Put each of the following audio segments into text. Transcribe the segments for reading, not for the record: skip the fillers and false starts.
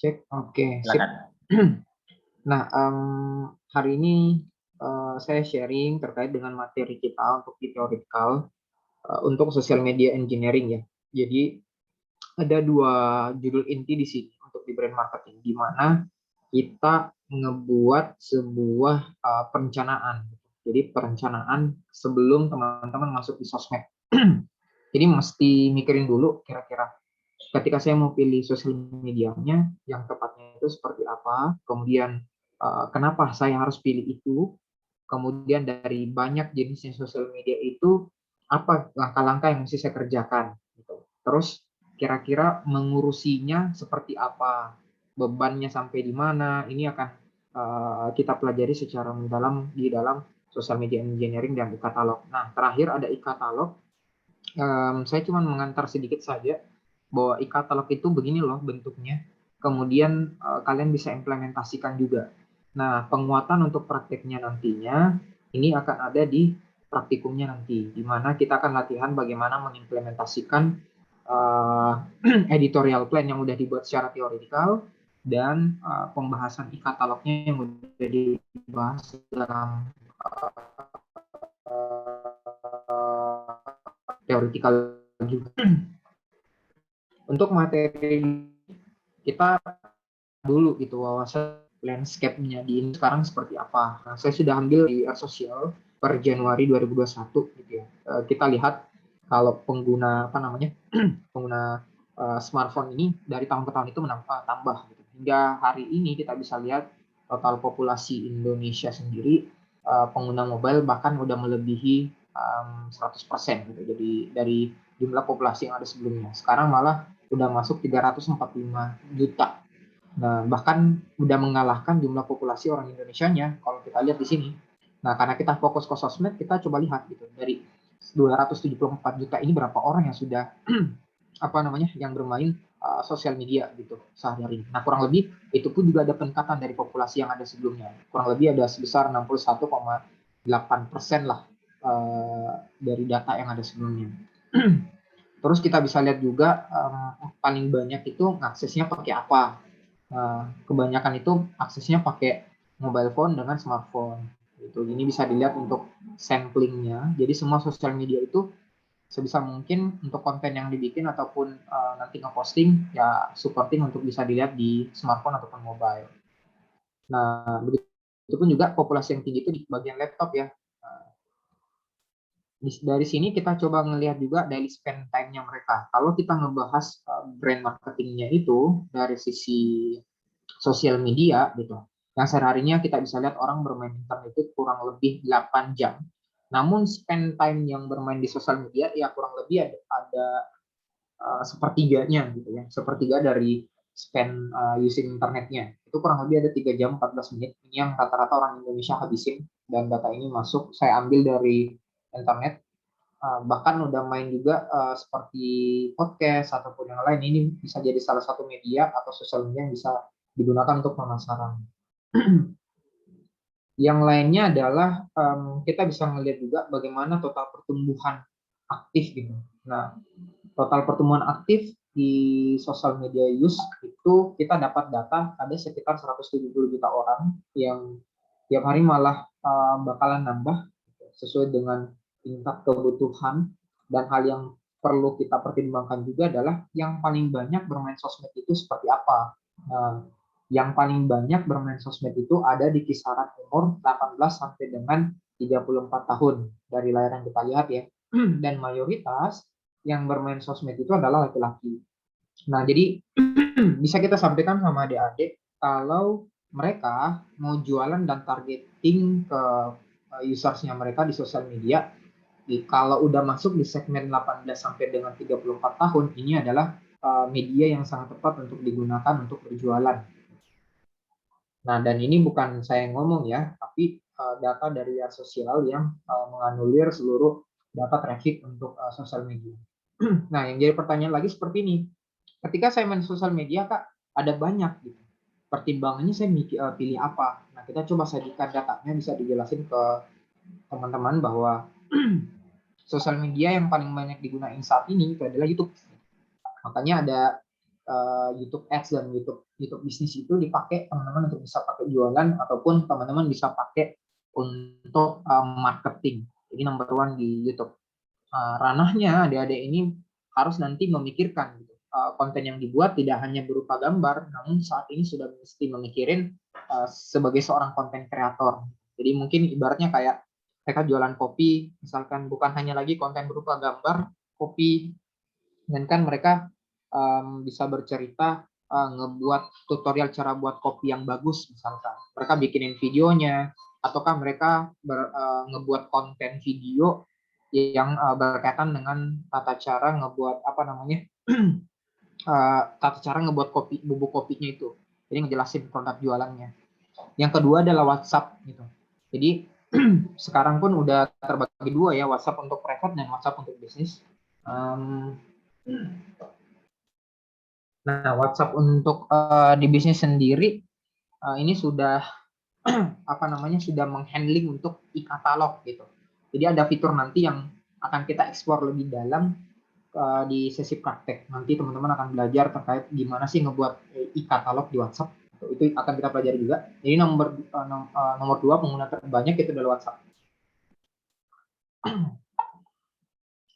Cek, oke, sip. Silakan. Nah, hari ini saya sharing terkait dengan materi kita untuk di theoretical untuk social media engineering ya. Jadi ada dua judul inti di sini untuk di brand marketing, di mana kita ngebuat sebuah perencanaan. Jadi perencanaan sebelum teman-teman masuk di sosmed. Jadi mesti mikirin dulu kira-kira ketika saya mau pilih sosial medianya yang tepatnya itu seperti apa, kemudian kenapa saya harus pilih itu, kemudian dari banyak jenisnya sosial media itu apa langkah-langkah yang mesti saya kerjakan gitu. Terus kira-kira mengurusinya seperti apa, bebannya sampai di mana, ini akan kita pelajari secara mendalam di dalam social media engineering dan e-katalog. Nah, terakhir ada e-katalog. Saya cuma mengantar sedikit saja bahwa e-katalog itu begini loh bentuknya. Kemudian kalian bisa implementasikan juga. Nah, penguatan untuk prakteknya nantinya ini akan ada di praktikumnya nanti, di mana kita akan latihan bagaimana mengimplementasikan editorial plan yang udah dibuat secara teoretikal dan pembahasan e-katalognya yang udah dibahas dalam teoretikal juga. Untuk materi kita dulu gitu wawasan landscape-nya di ini sekarang seperti apa. Nah, saya sudah ambil di sosial per Januari 2021 gitu ya. Kita lihat kalau pengguna apa namanya pengguna smartphone ini dari tahun ke tahun itu tambah gitu. Hingga hari ini kita bisa lihat total populasi Indonesia sendiri pengguna mobile bahkan udah melebihi 100% gitu. Jadi dari jumlah populasi yang ada sebelumnya. Sekarang malah udah masuk 345 juta. Nah, bahkan udah mengalahkan jumlah populasi orang Indonesianya kalau kita lihat di sini. Nah, karena kita fokus ke sosmed, kita coba lihat gitu. Dari 274 juta ini berapa orang yang sudah apa namanya yang bermain sosial media gitu sehari-hari. Nah, kurang lebih itu pun juga ada peningkatan dari populasi yang ada sebelumnya. Kurang lebih ada sebesar 61,8% lah dari data yang ada sebelumnya. Terus kita bisa lihat juga paling banyak itu aksesnya pakai apa. Kebanyakan itu aksesnya pakai mobile phone dengan smartphone. Gitu. Ini bisa dilihat untuk samplingnya. Jadi semua sosial media itu sebisa mungkin untuk konten yang dibikin ataupun nanti ngeposting ya supporting untuk bisa dilihat di smartphone ataupun mobile. Nah, begitu pun juga populasi yang tinggi itu di bagian laptop ya. Dari sini kita coba ngelihat juga daily spend time-nya mereka. Kalau kita ngebahas brand marketingnya itu dari sisi sosial media gitu. Yang sehari-harinya kita bisa lihat orang bermain internet itu kurang lebih 8 jam. Namun spend time yang bermain di sosial media ya kurang lebih ada sepertiganya gitu ya. Sepertiga dari spend using internetnya. Itu kurang lebih ada 3 jam 14 menit. Ini yang rata-rata orang Indonesia habisin dan data ini masuk saya ambil dari internet. Bahkan udah main juga seperti podcast ataupun yang lain ini bisa jadi salah satu media atau sosial media yang bisa digunakan untuk pemasaran. Yang lainnya adalah kita bisa melihat juga bagaimana total pertumbuhan aktif gitu. Nah, total pertumbuhan aktif di sosial media use itu kita dapat data ada sekitar 170 juta orang yang tiap hari malah bakalan nambah gitu, sesuai dengan tingkat kebutuhan. Dan hal yang perlu kita pertimbangkan juga adalah yang paling banyak bermain sosmed itu seperti apa. Nah, yang paling banyak bermain sosmed itu ada di kisaran umur 18 sampai dengan 34 tahun dari layar yang kita lihat ya. Dan mayoritas yang bermain sosmed itu adalah laki-laki. Nah, jadi bisa kita sampaikan sama adik-adik kalau mereka mau jualan dan targeting ke usersnya mereka di sosial media, kalau udah masuk di segmen 18 sampai dengan 34 tahun, ini adalah media yang sangat tepat untuk digunakan untuk berjualan. Nah, dan ini bukan saya yang ngomong ya, tapi data dari sosial yang menganulir seluruh data traffic untuk sosial media. Nah, yang jadi pertanyaan lagi seperti ini. Ketika saya main sosial media, Kak, ada banyak gitu. Pertimbangannya saya pilih apa? Nah, kita coba sajikan datanya bisa dijelasin ke teman-teman bahwa sosial media yang paling banyak digunakan saat ini itu adalah YouTube. Makanya ada YouTube Ads dan YouTube bisnis itu dipakai teman-teman untuk bisa pakai jualan ataupun teman-teman bisa pakai untuk marketing. Jadi number one di YouTube. Ranahnya adik-adik ini harus nanti memikirkan gitu. Konten yang dibuat tidak hanya berupa gambar, namun saat ini sudah mesti memikirin sebagai seorang konten kreator. Jadi mungkin ibaratnya kayak mereka jualan kopi, misalkan bukan hanya lagi konten berupa gambar, kopi, dan kan mereka bisa bercerita ngebuat tutorial cara buat kopi yang bagus misalkan. Mereka bikinin videonya, ataukah mereka ngebuat konten video yang berkaitan dengan tata cara ngebuat tata cara ngebuat kopi, bubuk kopinya itu. Jadi ngejelasin produk jualannya. Yang kedua adalah WhatsApp gitu. Jadi sekarang pun udah terbagi dua ya, WhatsApp untuk private dan WhatsApp untuk bisnis. Nah, WhatsApp untuk di bisnis sendiri ini sudah sudah menghandling untuk e-katalog gitu. Jadi ada fitur nanti yang akan kita eksplor lebih dalam di sesi praktek. Nanti teman-teman akan belajar terkait gimana sih ngebuat e-katalog di WhatsApp. Itu akan kita pelajari juga. Jadi nomor 2 pengguna terbanyak itu adalah WhatsApp.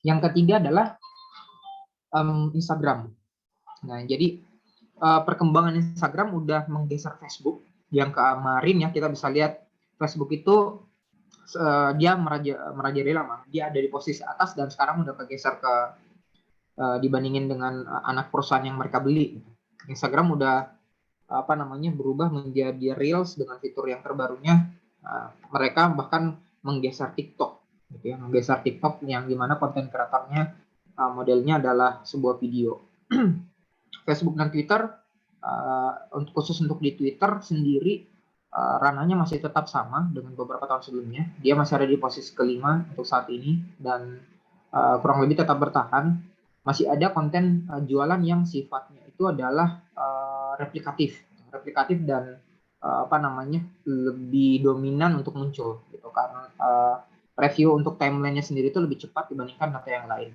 Yang ketiga adalah Instagram. Nah, jadi perkembangan Instagram udah menggeser Facebook. Yang kemarin ya kita bisa lihat Facebook itu dia merajalela lama. Dia ada di posisi atas dan sekarang udah kegeser ke dibandingin dengan anak perusahaan yang mereka beli. Instagram udah berubah menjadi Reels dengan fitur yang terbarunya. Mereka bahkan menggeser TikTok, gitu ya, menggeser TikTok yang dimana konten kreatornya modelnya adalah sebuah video. Facebook dan Twitter, khusus untuk di Twitter sendiri, ranahnya masih tetap sama dengan beberapa tahun sebelumnya. Dia masih ada di posisi kelima untuk saat ini dan kurang lebih tetap bertahan. Masih ada konten jualan yang sifatnya itu adalah replikatif dan lebih dominan untuk muncul gitu, karena review untuk timelinenya sendiri itu lebih cepat dibandingkan data yang lain.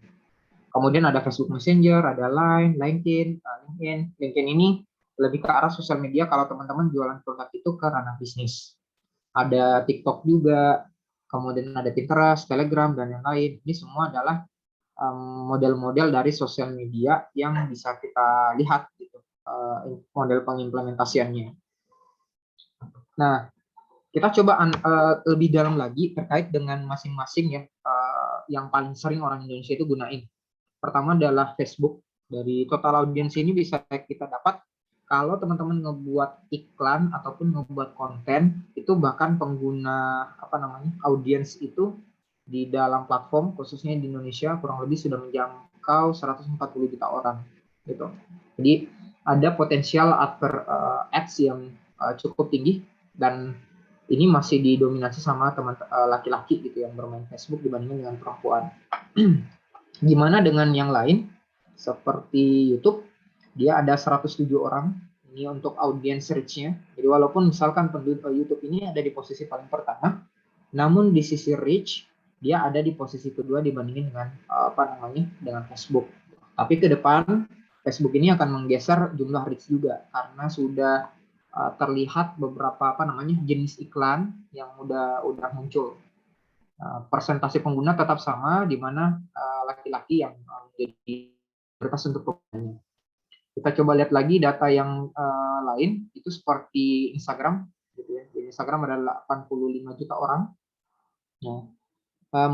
Kemudian ada Facebook Messenger, ada Line, LinkedIn ini lebih ke arah sosial media kalau teman-teman jualan produk itu ke ranah bisnis. Ada TikTok juga, kemudian ada Pinterest, Telegram, dan yang lain. Ini semua adalah model-model dari sosial media yang bisa kita lihat gitu, model pengimplementasiannya. Nah, kita coba lebih dalam lagi terkait dengan masing-masing ya, yang paling sering orang Indonesia itu gunain. Pertama adalah Facebook. Dari total audiens ini bisa kita dapat kalau teman-teman ngebuat iklan ataupun ngebuat konten, itu bahkan pengguna audiens itu di dalam platform khususnya di Indonesia kurang lebih sudah menjangkau 140 juta orang gitu. Jadi ada potensial ads yang cukup tinggi dan ini masih didominasi sama teman laki-laki gitu yang bermain Facebook dibandingkan dengan perempuan. Gimana dengan yang lain seperti YouTube? Dia ada 107 orang ini untuk audience reach-nya. Jadi walaupun misalkan penduduk YouTube ini ada di posisi paling pertama, namun di sisi reach dia ada di posisi kedua dibandingin dengan dengan Facebook. Tapi ke depan Facebook ini akan menggeser jumlah reach juga karena sudah terlihat beberapa jenis iklan yang udah muncul. Persentase pengguna tetap sama di mana laki-laki yang menjadi prioritas untuk penggunanya. Kita coba lihat lagi data yang lain itu seperti Instagram gitu ya. Di Instagram ada 85 juta orang. Nah,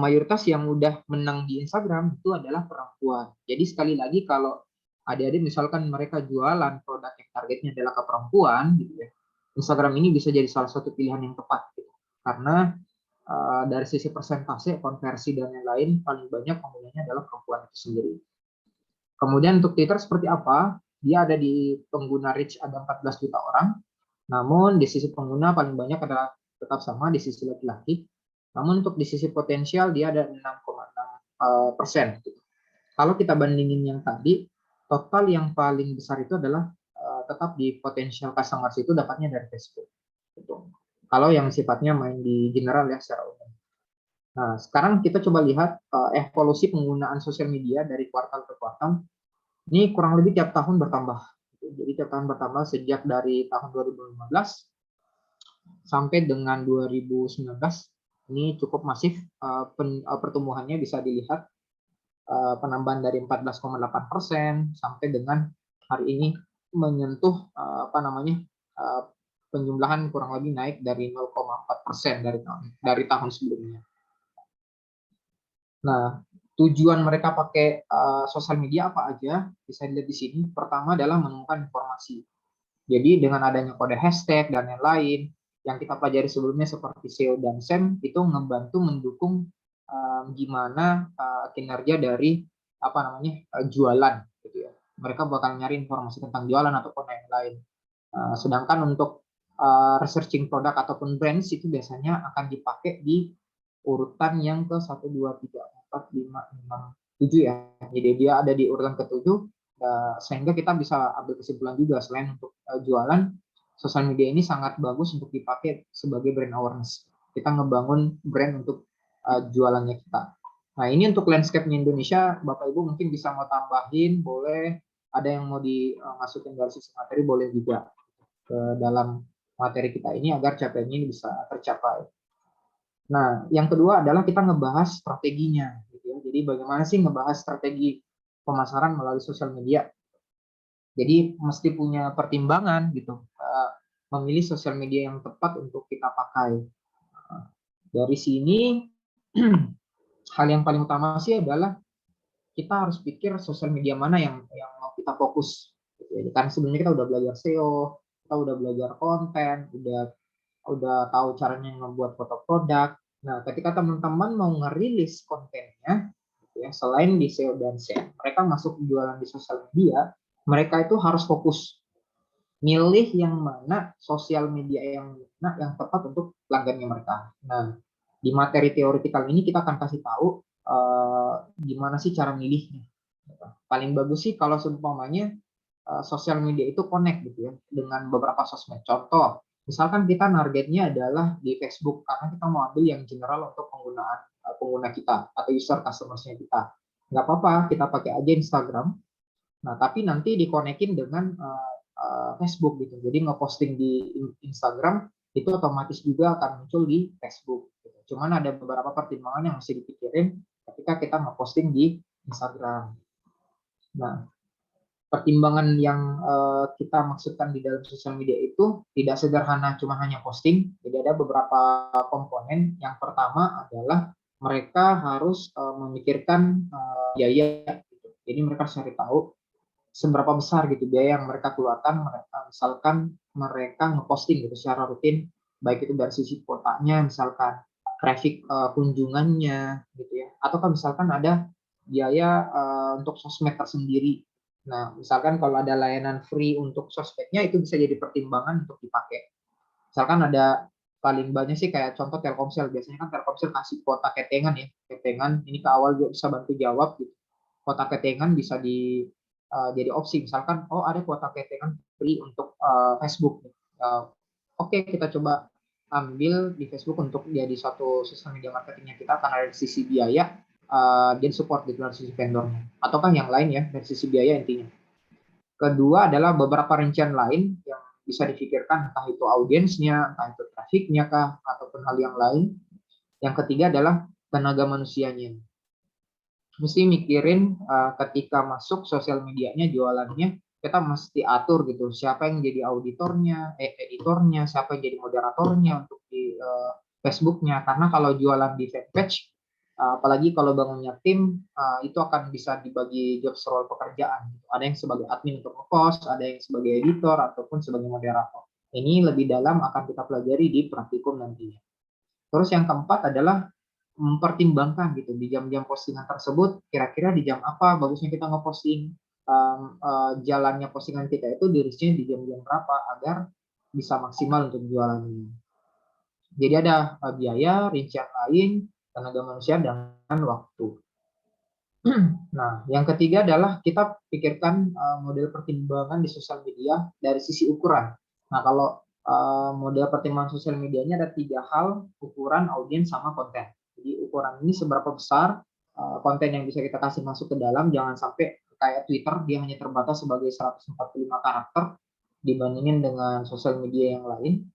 mayoritas yang udah menang di Instagram itu adalah perempuan. Jadi sekali lagi kalau adik-adik misalkan mereka jualan produk yang targetnya adalah ke perempuan gitu ya, Instagram ini bisa jadi salah satu pilihan yang tepat gitu. Karena dari sisi persentase, konversi dan yang lain paling banyak penggunanya adalah perempuan itu sendiri. Kemudian untuk Twitter seperti apa? Dia ada di pengguna reach ada 14 juta orang. Namun di sisi pengguna paling banyak adalah tetap sama di sisi laki-laki. Namun untuk di sisi potensial dia ada 6,6%. Kalau kita bandingin yang tadi, total yang paling besar itu adalah tetap di potensial customers itu dapatnya dari Facebook. Gitu. Kalau yang sifatnya main di general ya secara umum. Nah, sekarang kita coba lihat evolusi penggunaan sosial media dari kuartal ke kuartal. Ini kurang lebih tiap tahun bertambah. Jadi catatan pertama sejak dari tahun 2015 sampai dengan 2019 ini cukup masif, pertumbuhannya bisa dilihat, penambahan dari 14,8% sampai dengan hari ini menyentuh penjumlahan kurang lebih naik dari 0,4% dari tahun sebelumnya. Nah, tujuan mereka pakai sosial media apa aja bisa dilihat di sini. Pertama adalah menemukan informasi. Jadi dengan adanya kode hashtag dan lain-lain yang kita pelajari sebelumnya seperti SEO dan SEM itu ngebantu mendukung gimana kinerja dari jualan gitu ya. Mereka bakal nyari informasi tentang jualan ataupun lain-lain. Sedangkan untuk researching produk ataupun brands itu biasanya akan dipakai di urutan yang ke 1, 2, 3, 4, 5, 6, 7 ya. Jadi dia ada di urutan ke-7, sehingga kita bisa ambil kesimpulan juga selain untuk jualan, sosial media ini sangat bagus untuk dipakai sebagai brand awareness. Kita ngebangun brand untuk jualannya kita. Nah, ini untuk landscape-nya Indonesia, Bapak Ibu mungkin bisa mau tambahin, boleh. Ada yang mau dimasukin dari sisi materi, boleh juga ke dalam materi kita ini agar capaiannya ini bisa tercapai. Nah, yang kedua adalah kita ngebahas strateginya, gitu ya. Jadi bagaimana sih ngebahas strategi pemasaran melalui sosial media? Jadi mesti punya pertimbangan gitu, memilih sosial media yang tepat untuk kita pakai. Dari sini hal yang paling utama sih adalah kita harus pikir sosial media mana yang mau kita fokus. Gitu ya. Karena sebelumnya kita udah belajar SEO, kita udah belajar konten, udah tahu caranya membuat foto produk. Nah, ketika teman-teman mau ngerilis kontennya, gitu ya, selain di SEO dan SEM, mereka masuk jualan di sosial media, mereka itu harus fokus milih yang mana sosial media yang tepat untuk pelanggannya mereka. Nah, di materi teoritikal ini kita akan kasih tahu gimana sih cara milihnya. Paling bagus sih kalau seumpamanya sosial media itu connect gitu ya dengan beberapa sosmed. Contoh, misalkan kita targetnya adalah di Facebook karena kita mau ambil yang general untuk penggunaan pengguna kita atau user customersnya kita. Nggak apa-apa, kita pakai aja Instagram. Nah, tapi nanti dikonekin dengan Facebook gitu. Jadi ngeposting di Instagram itu otomatis juga akan muncul di Facebook. Gitu. Cuman ada beberapa pertimbangan yang mesti dipikirin ketika kita ngeposting di Instagram. Nah, pertimbangan yang kita maksudkan di dalam sosial media itu tidak sederhana cuma hanya posting. Jadi ada beberapa komponen. Yang pertama adalah mereka harus memikirkan biaya. Gitu. Jadi mereka cari tahu seberapa besar gitu biaya yang mereka keluarkan, misalkan mereka ngeposting gitu secara rutin, baik itu dari sisi kuotanya, misalkan traffic kunjungannya gitu ya, ataukah misalkan ada biaya untuk sosmed tersendiri. Nah, misalkan kalau ada layanan free untuk sosmednya itu bisa jadi pertimbangan untuk dipakai. Misalkan ada paling banyak sih kayak contoh Telkomsel, biasanya kan Telkomsel kasih kuota ketengan ya, ketengan ini ke awal juga bisa bantu jawab gitu. Kuota ketengan bisa jadi opsi, misalkan oh ada kuota ketengan free untuk Facebook. Oke, kita coba ambil di Facebook untuk jadi suatu sosial media marketingnya kita karena dari sisi biaya dia support gitu dari sisi vendornya ataukah yang lain ya dari sisi biaya intinya. Kedua adalah beberapa rincian lain yang bisa difikirkan entah itu audiensnya, entah itu trafiknya kah ataupun hal yang lain. Yang ketiga adalah tenaga manusianya. Mesti mikirin ketika masuk sosial medianya jualannya kita mesti atur gitu siapa yang jadi auditornya, editornya, siapa yang jadi moderatornya untuk di Facebooknya karena kalau jualan di fanpage apalagi kalau bangunnya tim itu akan bisa dibagi job role pekerjaan. Ada yang sebagai admin untuk ngepost, ada yang sebagai editor ataupun sebagai moderator. Ini lebih dalam akan kita pelajari di praktikum nantinya. Terus yang keempat adalah mempertimbangkan gitu di jam-jam postingan tersebut kira-kira di jam apa bagusnya kita ngeposting jalannya postingan kita itu di jam-jam berapa agar bisa maksimal untuk jualannya. Jadi ada biaya, rincian lain, tenaga manusia, dan waktu. Nah, yang ketiga adalah kita pikirkan model pertimbangan di sosial media dari sisi ukuran. Nah, kalau model pertimbangan sosial medianya ada 3 hal, ukuran, audiens, sama konten. Jadi ukuran ini seberapa besar konten yang bisa kita kasih masuk ke dalam, jangan sampai kayak Twitter, dia hanya terbatas sebagai 145 karakter dibandingin dengan sosial media yang lain.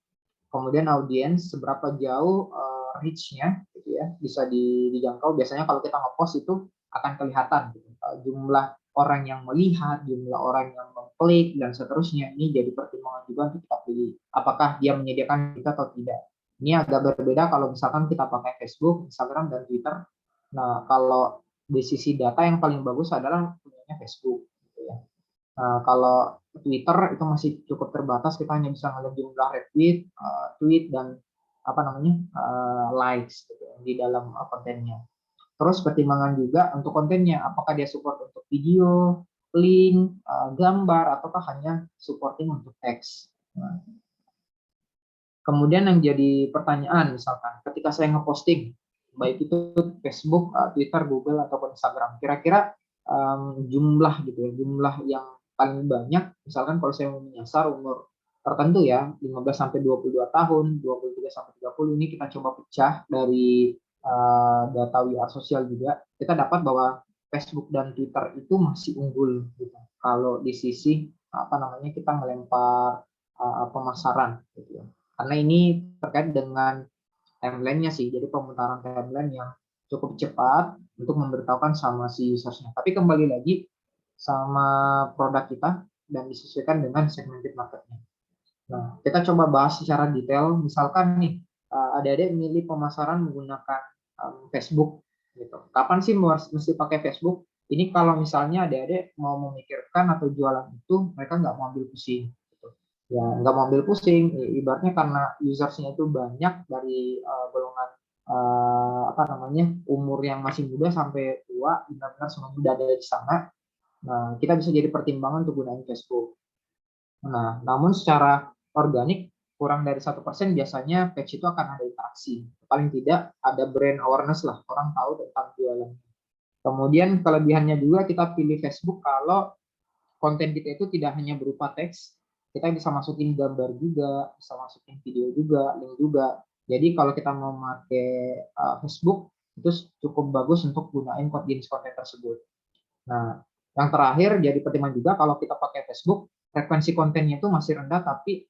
Kemudian audiens, seberapa jauh reach-nya gitu ya, bisa dijangkau. Biasanya kalau kita nge-post itu akan kelihatan gitu. Jumlah orang yang melihat, jumlah orang yang mengklik, dan seterusnya. Ini jadi pertimbangan juga untuk kita pilih. Apakah dia menyediakan kita atau tidak. Ini agak berbeda kalau misalkan kita pakai Facebook, Instagram, dan Twitter. Nah, kalau di sisi data yang paling bagus adalah punyanya Facebook. Gitu ya. Kalau Twitter itu masih cukup terbatas, kita hanya bisa melihat jumlah retweet, tweet, dan apa namanya likes gitu, di dalam kontennya. Terus pertimbangan juga untuk kontennya, apakah dia support untuk video, link, gambar, ataukah hanya supporting untuk teks. Nah, kemudian yang jadi pertanyaan, misalkan ketika saya ngeposting, baik itu Facebook, Twitter, Google, ataupun Instagram, kira-kira jumlah gitu ya, jumlah yang paling banyak, misalkan kalau saya mau menyasar umur tertentu ya, 15 sampai 22 tahun, 23 sampai 30, ini kita coba pecah dari data WR sosial juga, kita dapat bahwa Facebook dan Twitter itu masih unggul gitu. Kalau di sisi apa namanya kita melempar pemasaran gitu ya. Karena ini terkait dengan timeline-nya sih, jadi pemutaran timeline yang cukup cepat untuk memberitahukan sama si usersnya. Tapi kembali lagi sama produk kita dan disesuaikan dengan segmented marketnya. Nah, kita coba bahas secara detail. Misalkan nih, adik-adik milih pemasaran menggunakan Facebook, gitu. Kapan sih mesti pakai Facebook? Ini kalau misalnya adik-adik mau memikirkan atau jualan itu, mereka nggak mau ambil pusing. Ya nggak mau ambil pusing, ibaratnya karena usersnya itu banyak dari golongan apa namanya umur yang masih muda sampai tua, benar-benar semua udah ada di sana. Nah, kita bisa jadi pertimbangan untuk gunain Facebook. Nah, namun secara organik kurang dari 1% biasanya page itu akan ada interaksi. Paling tidak ada brand awareness lah, orang tahu tentang jualan. Kemudian kelebihannya juga kita pilih Facebook kalau konten kita itu tidak hanya berupa teks, kita bisa masukin gambar juga, bisa masukin video juga, link juga. Jadi kalau kita mau pakai Facebook, itu cukup bagus untuk gunain jenis konten tersebut. Nah, yang terakhir jadi pertimbangan juga kalau kita pakai Facebook, frekuensi kontennya itu masih rendah, tapi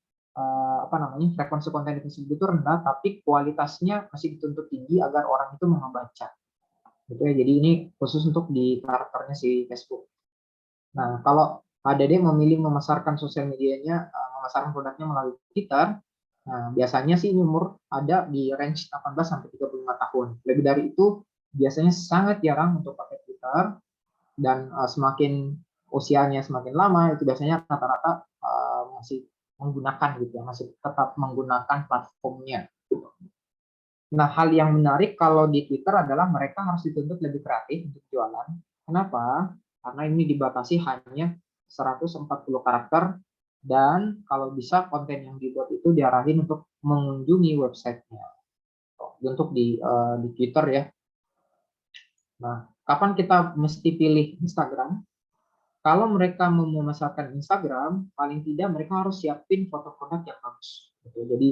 apa namanya frekuensi konten tersebut itu rendah, tapi kualitasnya masih dituntut tinggi agar orang itu mau membaca. Gitu ya. Jadi ini khusus untuk di karakternya si Facebook. Nah, kalau adik memilih memasarkan sosial medianya, memasarkan produknya melalui Twitter, nah biasanya sih umur ada di range 18 sampai 35 tahun. Lebih dari itu biasanya sangat jarang untuk pakai Twitter, dan semakin usianya semakin lama itu biasanya rata-rata masih menggunakan gitu ya, masih tetap menggunakan platformnya. Nah, hal yang menarik kalau di Twitter adalah mereka harus dituntut lebih kreatif untuk jualan. Kenapa? Karena ini dibatasi hanya 140 karakter, dan kalau bisa konten yang dibuat itu diarahin untuk mengunjungi websitenya. Untuk di Twitter ya. Nah, kapan kita mesti pilih Instagram? Kalau mereka mau memasarkan Instagram, paling tidak mereka harus siapin foto produk yang bagus. Gitu. Jadi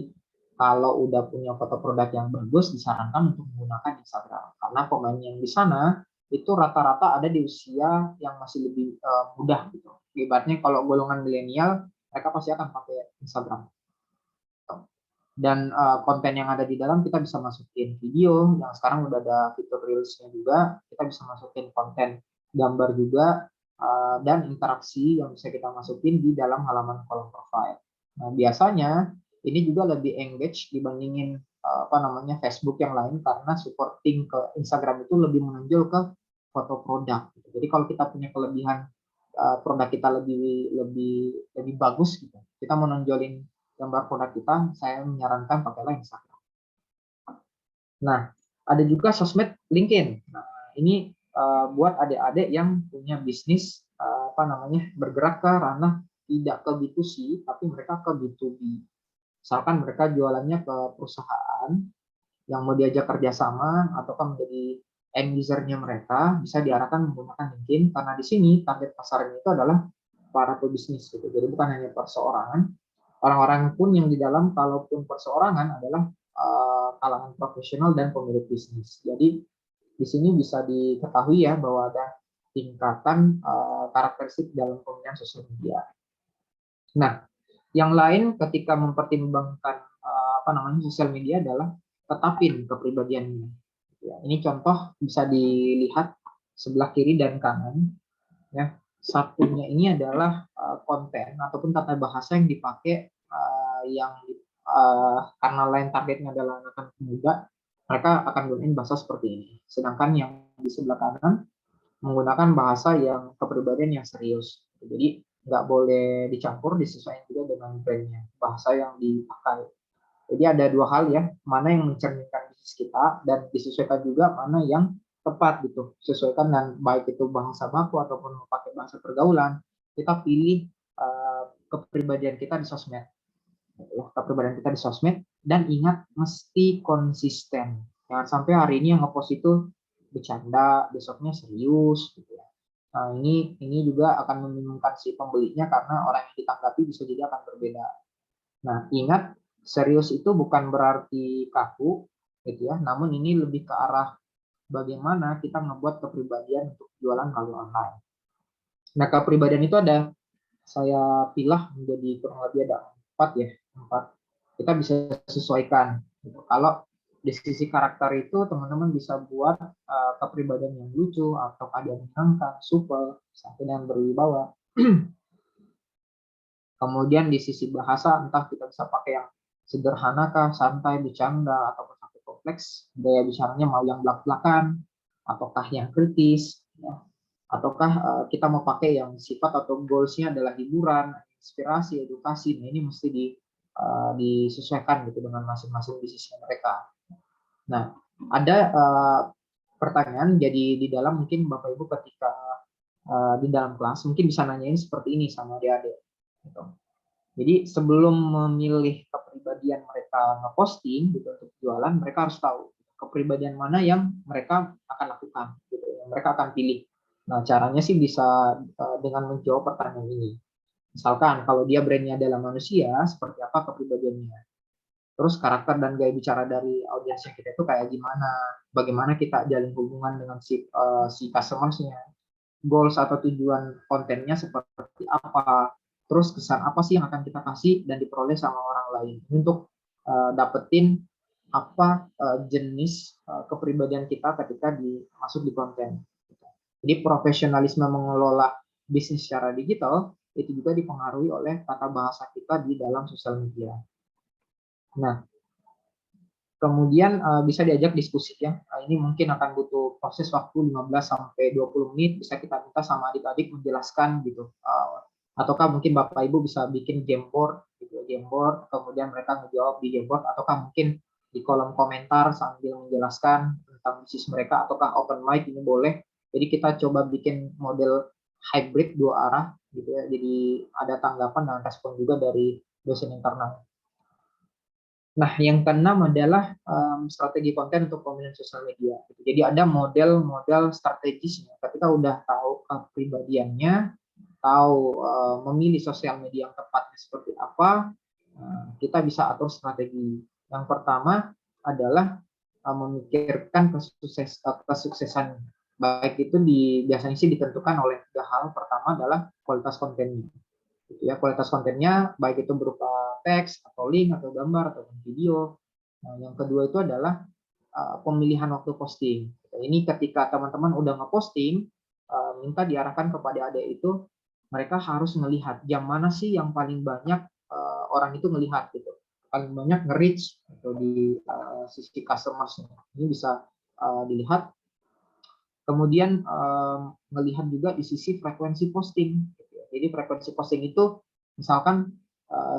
kalau udah punya foto produk yang bagus, disarankan untuk menggunakan Instagram. Karena pemain yang di sana itu rata-rata ada di usia yang masih lebih mudah gitu. Ibaratnya kalau golongan milenial, mereka pasti akan pakai Instagram. Dan konten yang ada di dalam kita bisa masukin video, yang sekarang udah ada fitur Reels-nya juga, kita bisa masukin konten gambar juga, dan interaksi yang bisa kita masukin di dalam halaman kolom profile. Nah, biasanya ini juga lebih engage dibandingin apa namanya Facebook yang lain, karena supporting ke Instagram itu lebih menonjol ke foto produk. Jadi kalau kita punya kelebihan produk kita lebih bagus gitu, kita menonjolin gambar produk kita, saya menyarankan pakailah Instagram. Nah, ada juga sosmed LinkedIn. Nah, ini buat adik-adik yang punya bisnis apa namanya bergerak ke ranah tidak ke B2C, tapi mereka ke B2B. Misalkan mereka jualannya ke perusahaan yang mau diajak kerjasama ataukah menjadi end user-nya mereka, bisa diarahkan menggunakan LinkedIn, karena di sini target pasarnya itu adalah para pebisnis gitu. Jadi bukan hanya perseorangan, orang-orang pun yang di dalam, kalaupun perseorangan, adalah kalangan profesional dan pemilik bisnis. Jadi di sini bisa diketahui ya bahwa ada tingkatan karakteristik dalam pemilihan sosial media. Nah, yang lain ketika mempertimbangkan sosial media adalah tetapin kepribadiannya. Ya, ini contoh bisa dilihat sebelah kiri dan kanan. Ya, satunya ini adalah konten ataupun tata bahasa yang dipakai karena lain targetnya adalah anak-anak muda, mereka akan gunain bahasa seperti ini. Sedangkan yang di sebelah kanan menggunakan bahasa yang kepribadian yang serius. Jadi nggak boleh dicampur, disesuaikan juga dengan brandnya, bahasa yang dipakai. Jadi ada dua hal ya, mana yang mencerminkan bisnis kita dan disesuaikan juga mana yang tepat gitu. Sesuaikan dan baik itu bahasa baku ataupun pakai bahasa pergaulan, kita pilih kepribadian kita di sosmed. Kepribadian kita di sosmed dan ingat mesti konsisten. Jangan sampai hari ini yang ngepost itu bercanda, besoknya serius gitu ya. Nah, ini juga akan membingungkan si pembelinya karena orang yang ditanggapi bisa jadi akan berbeda. Nah, ingat serius itu bukan berarti kaku gitu ya, namun ini lebih ke arah bagaimana kita ngebuat kepribadian untuk jualan melalui online. Nah, kepribadian itu saya pilah menjadi kurang lebih ada 4 ya, 4. Kita bisa sesuaikan gitu. Kalau di sisi karakter itu teman-teman bisa buat kepribadian yang lucu atau ada menyenangkan, supel, sampai dengan berwibawa. Kemudian di sisi bahasa entah kita bisa pakai yang sederhana kah, santai, bercanda, ataupun sampai kompleks. Gaya bicaranya mau yang belak-belakan, ataukah yang kritis, ya. Ataukah kita mau pakai yang sifat atau goals-nya adalah hiburan, inspirasi, edukasi. Nah, ini mesti disesuaikan gitu dengan masing-masing bisnisnya mereka. Nah, ada pertanyaan jadi di dalam mungkin Bapak Ibu ketika di dalam kelas mungkin bisa nanyain seperti ini sama adik-adik. Gitu. Jadi sebelum memilih kepribadian mereka ngeposting gitu untuk jualan, mereka harus tahu kepribadian mana yang mereka akan lakukan, gitu, yang mereka akan pilih. Nah, caranya sih bisa dengan menjawab pertanyaan ini. Misalkan kalau dia brandnya adalah manusia, seperti apa kepribadiannya? Terus karakter dan gaya bicara dari audiensnya kita itu kayak gimana? Bagaimana kita jalin hubungan dengan si customer-nya? Goals atau tujuan kontennya seperti apa? Terus kesan apa sih yang akan kita kasih dan diperoleh sama orang lain untuk dapetin apa jenis kepribadian kita ketika masuk di konten. Jadi profesionalisme mengelola bisnis secara digital itu juga dipengaruhi oleh tata bahasa kita di dalam sosial media. Nah, kemudian bisa diajak diskusi ya. Ini mungkin akan butuh proses waktu 15 sampai 20 menit, bisa kita minta sama adik-adik menjelaskan gitu. Ataukah mungkin Bapak Ibu bisa bikin game board gitu, game board, kemudian mereka menjawab di game board, ataukah mungkin di kolom komentar sambil menjelaskan tentang bisnis mereka, ataukah open mic ini boleh. Jadi kita coba bikin model hybrid dua arah gitu ya. Jadi ada tanggapan dan respon juga dari dosen internal. Nah, yang keenam adalah strategi konten untuk pemilihan sosial media. Jadi ada model-model strategisnya. Ketika udah tahu kepribadiannya, tahu memilih sosial media yang tepatnya seperti apa, kita bisa atur strategi. Yang pertama adalah memikirkan kesuksesan. Baik itu biasanya sih ditentukan oleh 3 hal. Pertama adalah kualitas kontennya. Gitu ya, kualitas kontennya baik itu berupa teks atau link atau gambar atau video. Nah, yang kedua itu adalah pemilihan waktu posting. Ini ketika teman-teman udah ngeposting, minta diarahkan kepada adik itu, mereka harus melihat jam mana sih yang paling banyak orang itu melihat gitu, paling banyak nge-reach atau di sisi customer-nya. Ini bisa dilihat. Kemudian melihat juga di sisi frekuensi posting. Jadi frekuensi posting itu misalkan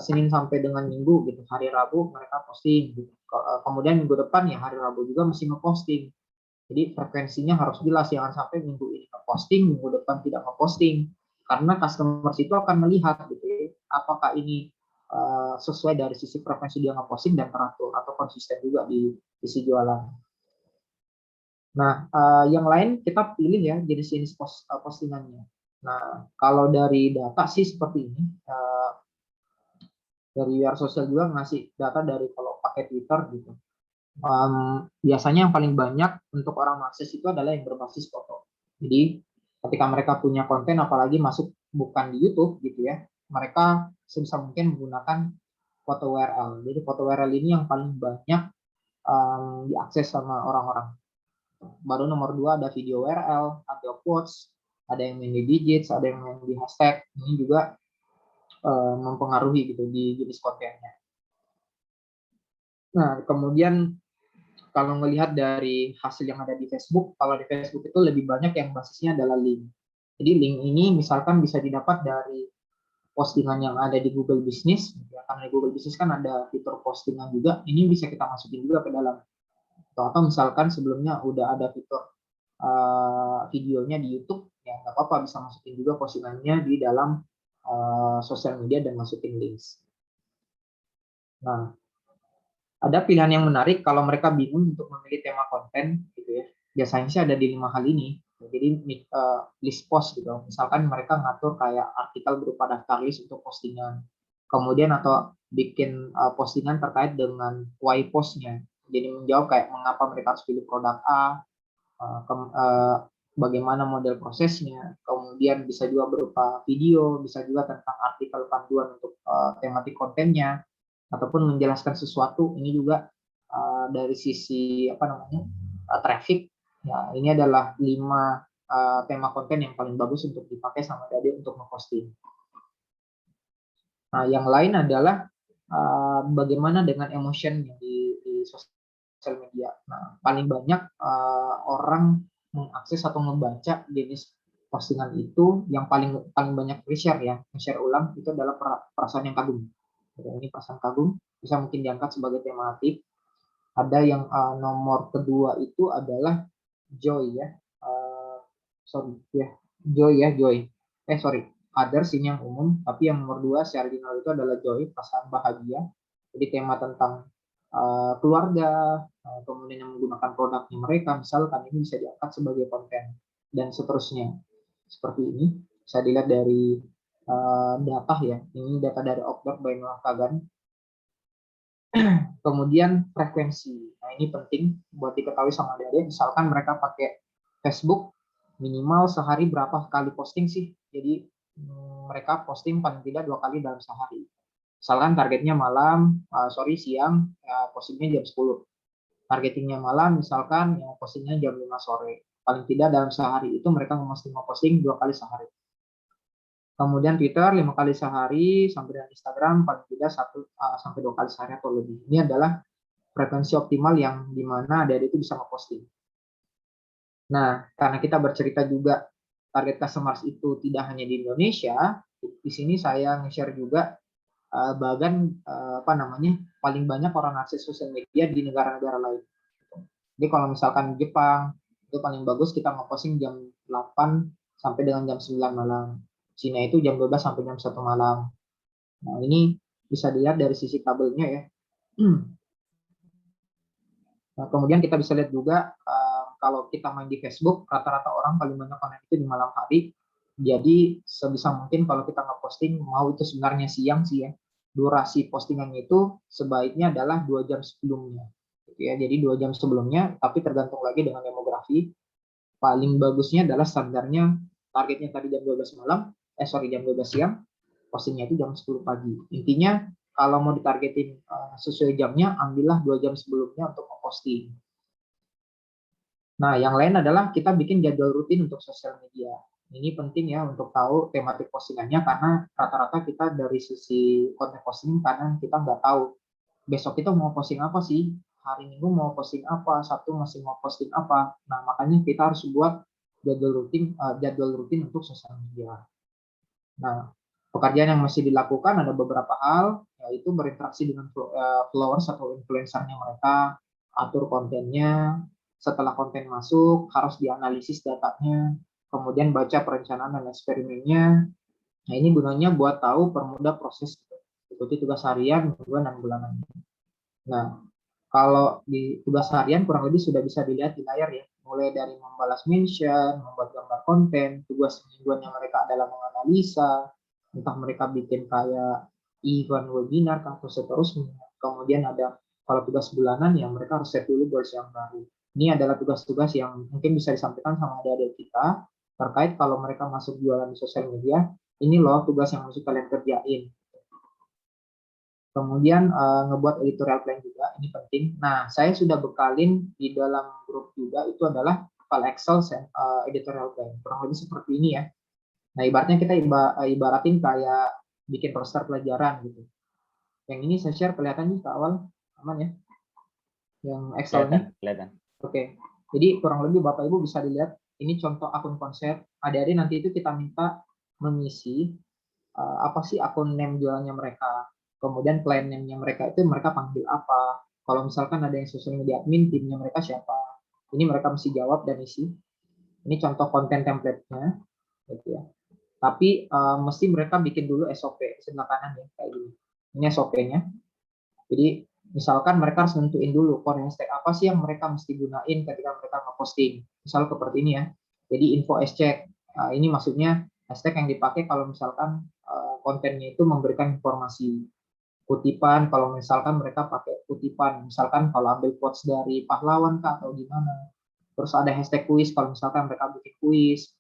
Senin sampai dengan Minggu gitu, hari Rabu mereka posting gitu. Kemudian minggu depan ya hari Rabu juga masih ngeposting. Jadi frekuensinya harus jelas, jangan sampai minggu ini ngeposting, minggu depan tidak ngeposting. Karena customer itu akan melihat gitu ya, apakah ini sesuai dari sisi frekuensi dia ngeposting dan teratur atau konsisten juga di sisi jualan. Nah, yang lain kita pilih ya jenis-jenis postingannya. Nah, kalau dari data sih seperti ini, dari WR Sosial juga ngasih data dari kalau pakai Twitter gitu. Biasanya yang paling banyak untuk orang mengakses itu adalah yang berbasis foto. Jadi Ketika mereka punya konten, apalagi masuk bukan di YouTube gitu ya, mereka sebisa mungkin menggunakan foto URL. Jadi foto URL ini yang paling banyak diakses sama orang-orang. Baru nomor 2 ada video URL, ada quotes, ada yang main di digits, ada yang main di hashtag. Ini juga mempengaruhi gitu di jenis kontennya. Nah, kemudian kalau melihat dari hasil yang ada di Facebook, kalau di Facebook itu lebih banyak yang basisnya adalah link. Jadi link ini misalkan bisa didapat dari postingan yang ada di Google Business, ya, karena di Google Business kan ada fitur postingan juga, ini bisa kita masukin juga ke dalam. Atau misalkan sebelumnya udah ada fitur videonya di YouTube, ya nggak apa-apa, bisa masukin juga postingannya di dalam sosial media dan masukin links. Nah, ada pilihan yang menarik kalau mereka bingung untuk memilih tema konten gitu ya. Biasanya sih ada di 5 hal ini. Jadi list post gitu. Misalkan mereka ngatur kayak artikel berupa daftar list untuk postingan. Kemudian atau bikin postingan terkait dengan why postnya. Jadi menjawab kayak mengapa mereka harus pilih produk A, bagaimana model prosesnya. Kemudian bisa juga berupa video, bisa juga tentang artikel panduan untuk tematik kontennya, ataupun menjelaskan sesuatu. Ini juga dari sisi traffic, ya ini adalah 5 tema konten yang paling bagus untuk dipakai sama Dade untuk memposting. Nah, yang lain adalah bagaimana dengan emotion di sosial media. Nah, paling banyak orang mengakses atau membaca jenis postingan itu yang paling banyak share ya, share ulang itu adalah perasaan yang kagum. Ini perasaan kagum bisa mungkin diangkat sebagai tematik. Ada yang nomor kedua itu adalah joy ya, joy. Others ini yang umum, tapi yang nomor 2 secara general itu adalah joy, perasaan bahagia. Jadi tema tentang keluarga, kemudian yang menggunakan produknya mereka, misalkan ini bisa diangkat sebagai konten dan seterusnya. Seperti ini bisa dilihat dari data ya. Ini data dari Oktober by Noah Kagan. Kemudian frekuensi. Nah, ini penting buat diketahui sama adik-adik. Misalkan mereka pakai Facebook, minimal sehari berapa kali posting sih? Jadi mereka posting paling tidak 2 kali dalam sehari. Misalkan targetnya siang, ya postingnya jam 10. Targetingnya malam, misalkan ya postingnya jam 5 sore. Paling tidak dalam sehari itu mereka memposting 2 kali sehari. Kemudian Twitter 5 kali sehari, sampai dengan Instagram paling tidak 1 sampai 2 kali sehari atau lebih. Ini adalah frekuensi optimal yang dimana adik-adik itu bisa memposting. Nah, karena kita bercerita juga target customers itu tidak hanya di Indonesia, di sini saya nge-share juga paling banyak orang akses sosial media di negara-negara lain. Jadi kalau misalkan Jepang, itu paling bagus kita nge-posting jam 8 sampai dengan jam 9 malam. Cina itu jam 12 sampai jam 1 malam. Nah, ini bisa dilihat dari sisi tabelnya ya. Nah, kemudian kita bisa lihat juga kalau kita main di Facebook, rata-rata orang paling banyak connect itu di malam hari. Jadi sebisa mungkin kalau kita nge-posting, mau itu sebenarnya siang sih ya, durasi postingannya itu sebaiknya adalah 2 jam sebelumnya. Ya, jadi 2 jam sebelumnya, tapi tergantung lagi dengan demografi. Paling bagusnya adalah standarnya targetnya tadi jam 12 jam 12 siang, postingnya itu jam 10 pagi. Intinya kalau mau ditargetin sesuai jamnya, ambillah 2 jam sebelumnya untuk memposting. Nah, yang lain adalah kita bikin jadwal rutin untuk sosial media. Ini penting ya untuk tahu tematik postingannya, karena rata-rata kita dari sisi konten posting karena kita nggak tahu besok kita mau posting apa sih, hari Minggu mau posting apa, Sabtu masih mau posting apa. Nah, makanya kita harus buat jadwal rutin untuk sosial media. Nah, pekerjaan yang masih dilakukan ada beberapa hal, yaitu berinteraksi dengan followers atau influencernya mereka, atur kontennya, setelah konten masuk harus dianalisis datanya, kemudian baca perencanaan dan eksperimennya. Nah, ini gunanya buat tahu permudah proses ikuti tugas harian, mingguan, dan bulanan. Nah, kalau di tugas harian kurang lebih sudah bisa dilihat di layar ya, mulai dari membalas mention, membuat gambar konten. Tugas mingguannya mereka adalah menganalisa, entah mereka bikin kayak event webinar atau seterusnya. Kemudian ada kalau tugas bulanan ya mereka harus set dulu goals yang baru. Ini adalah tugas-tugas yang mungkin bisa disampaikan sama adik-adik kita terkait kalau mereka masuk jualan di sosial media, ini loh tugas yang mesti kalian kerjain. Kemudian ngebuat editorial plan juga, ini penting. Nah, saya sudah bekalin di dalam grup juga, itu adalah file Excel editorial plan. Kurang lebih seperti ini ya. Nah, ibaratnya kita ibaratin kayak bikin roster pelajaran gitu. Yang ini saya share kelihatan nih ke awal, aman ya? Yang Excel ini. Kelihatan. Oke. Jadi kurang lebih Bapak Ibu bisa dilihat, ini contoh akun konsep. Adik-adik nanti itu kita minta mengisi apa sih akun name jualannya mereka. Kemudian client name-nya mereka itu mereka panggil apa. Kalau misalkan ada yang social media admin, timnya mereka siapa. Ini mereka mesti jawab dan isi. Ini contoh konten template-nya. Gitu ya. Tapi mesti mereka bikin dulu SOP sebelah kanan ya kayak gini. Ini SOP-nya. Jadi misalkan mereka harus nentuin dulu core hashtag apa sih yang mereka mesti gunain ketika mereka ngeposting. Misal seperti ini ya. Jadi info hashtag. Ini maksudnya hashtag yang dipakai kalau misalkan kontennya itu memberikan informasi. Kutipan kalau misalkan mereka pakai kutipan, misalkan kalau ambil quotes dari pahlawan kah atau gimana. Terus ada hashtag kuis kalau misalkan mereka bikin kuis.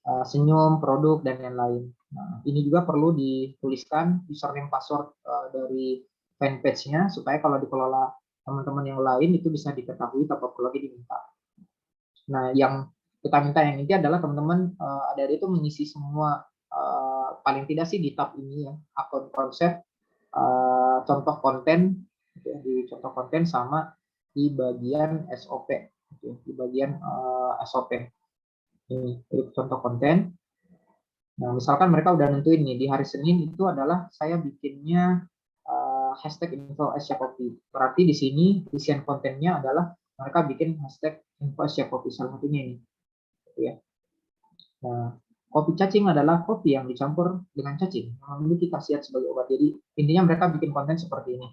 Senyum, produk, dan lain-lain. Nah, ini juga perlu dituliskan username password dari fanpage-nya supaya kalau dikelola teman-teman yang lain itu bisa diketahui tanpa perlu lagi diminta. Nah, yang kita minta yang inti adalah teman-teman ada itu mengisi semua paling tidak sih di tab ini ya, akun konsep, contoh konten, di contoh konten sama di bagian SOP, di bagian SOP. Ini contoh konten. Nah, misalkan mereka udah nentuin nih di hari Senin itu adalah saya bikinnya hashtag info Asia Kopi. Berarti di sini isian kontennya adalah mereka bikin hashtag info Asia Kopi salah satunya ini. Gitu ya. Nah, kopi cacing adalah kopi yang dicampur dengan cacing yang memiliki khasiat sebagai obat. Jadi intinya mereka bikin konten seperti ini.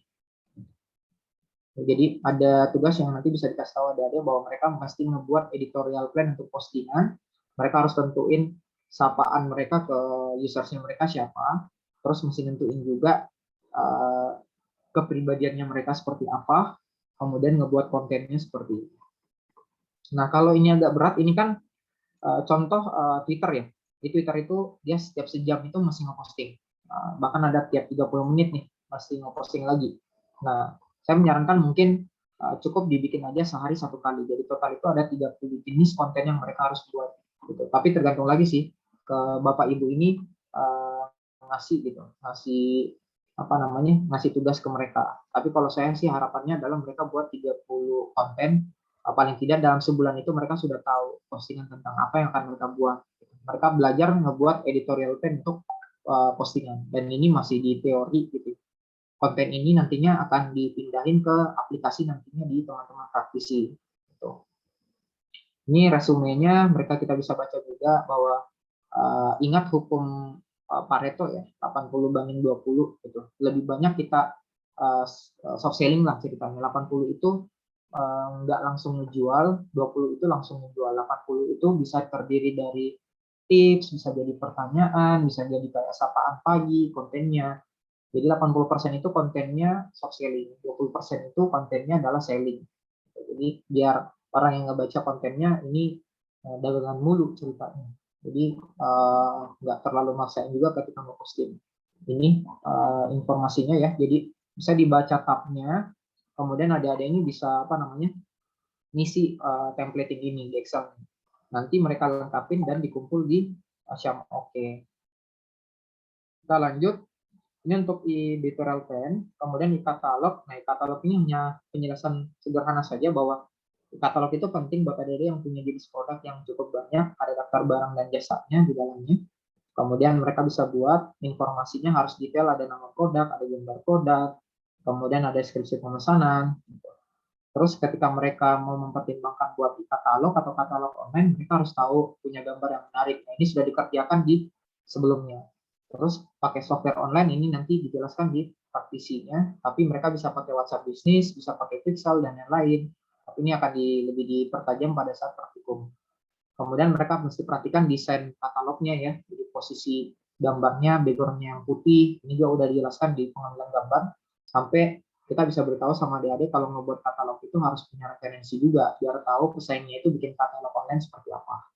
Jadi ada tugas yang nanti bisa dikasih tahu adik-adik bahwa mereka mesti ngebuat editorial plan untuk postingan. Mereka harus tentuin sapaan mereka ke usersnya mereka siapa. Terus mesti nentuin juga kepribadiannya mereka seperti apa. Kemudian ngebuat kontennya seperti itu. Nah kalau ini agak berat, ini kan contoh Twitter ya. Di Twitter itu dia setiap sejam itu masih ngeposting. Bahkan ada tiap 30 menit nih masih ngeposting lagi. Nah, saya menyarankan mungkin cukup dibikin aja sehari satu kali. Jadi total itu ada 30 jenis konten yang mereka harus buat. Gitu. Tapi tergantung lagi sih ke Bapak Ibu ini ngasih gitu, ngasih apa namanya, ngasih tugas ke mereka. Tapi kalau saya sih harapannya adalah mereka buat 30 konten, paling tidak dalam sebulan itu mereka sudah tahu postingan tentang apa yang akan mereka buat. Mereka belajar ngebuat editorial plan untuk postingan, dan ini masih di teori gitu. Konten ini nantinya akan dipindahin ke aplikasi nantinya di teman-teman praktisi. Gitu. Ini resumenya, mereka kita bisa baca juga bahwa ingat hukum Pareto ya, 80/20 gitu. Lebih banyak kita soft selling lah ceritanya. 80 itu nggak langsung ngejual, 20 itu langsung ngejual. 80 itu bisa terdiri dari tips, bisa jadi pertanyaan, bisa jadi kayak sapaan pagi kontennya. Jadi 80% itu kontennya soft selling, 20% itu kontennya adalah selling. Jadi biar orang yang ngebaca kontennya ini dagangan mulu ceritanya. Jadi nggak terlalu maksain juga ketika mau posting. Ini informasinya ya. Jadi bisa dibaca tabnya. Kemudian ada ini bisa apa namanya ngisi templating ini di Excel. Nanti mereka lengkapin dan dikumpul di Syam. Oke. Kita lanjut. Ini untuk editorial plan. Kemudian di katalog. Nah, katalog ini hanya penjelasan sederhana saja bahwa katalog itu penting buat adik-adik yang punya jenis produk yang cukup banyak, ada daftar barang dan jasanya di dalamnya. Kemudian mereka bisa buat informasinya harus detail, ada nama produk, ada gambar produk, kemudian ada deskripsi pemesanan. Terus ketika mereka mau mempertimbangkan buat di katalog atau katalog online, mereka harus tahu punya gambar yang menarik. Nah, ini sudah dikerjakan di sebelumnya. Terus pakai software online ini nanti dijelaskan di praktisinya, tapi mereka bisa pakai WhatsApp bisnis, bisa pakai Pixel dan lain-lain. Tapi ini akan lebih dipertajam pada saat praktikum. Kemudian mereka mesti perhatikan desain katalognya ya, jadi posisi gambarnya, backgroundnya yang putih, ini juga udah dijelaskan di pengambilan gambar, sampai kita bisa beritahu sama adik-adik kalau membuat katalog itu harus punya referensi juga, biar tahu pesaingnya itu bikin katalog online seperti apa.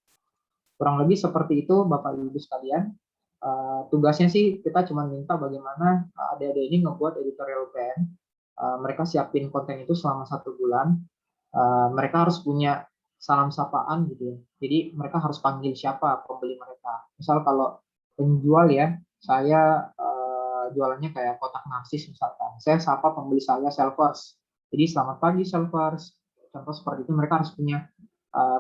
Kurang lebih seperti itu Bapak Ibu sekalian. Tugasnya sih kita cuma minta bagaimana adik-adik ini ngebuat editorial plan. Mereka siapin konten itu selama 1 bulan. Mereka harus punya salam sapaan gitu ya. Jadi mereka harus panggil siapa pembeli mereka. Misal kalau penjual ya, saya jualannya kayak kotak narsis misalkan. Saya sapa pembeli saya sellers. Jadi selamat pagi sellers. Contoh seperti itu mereka harus punya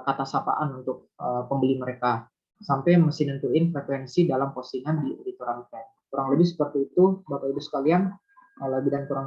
kata sapaan untuk pembeli mereka sampai mesti nentuin frekuensi dalam postingan di editorial plan. Kurang lebih seperti itu Bapak Ibu sekalian. Lebih dan kurang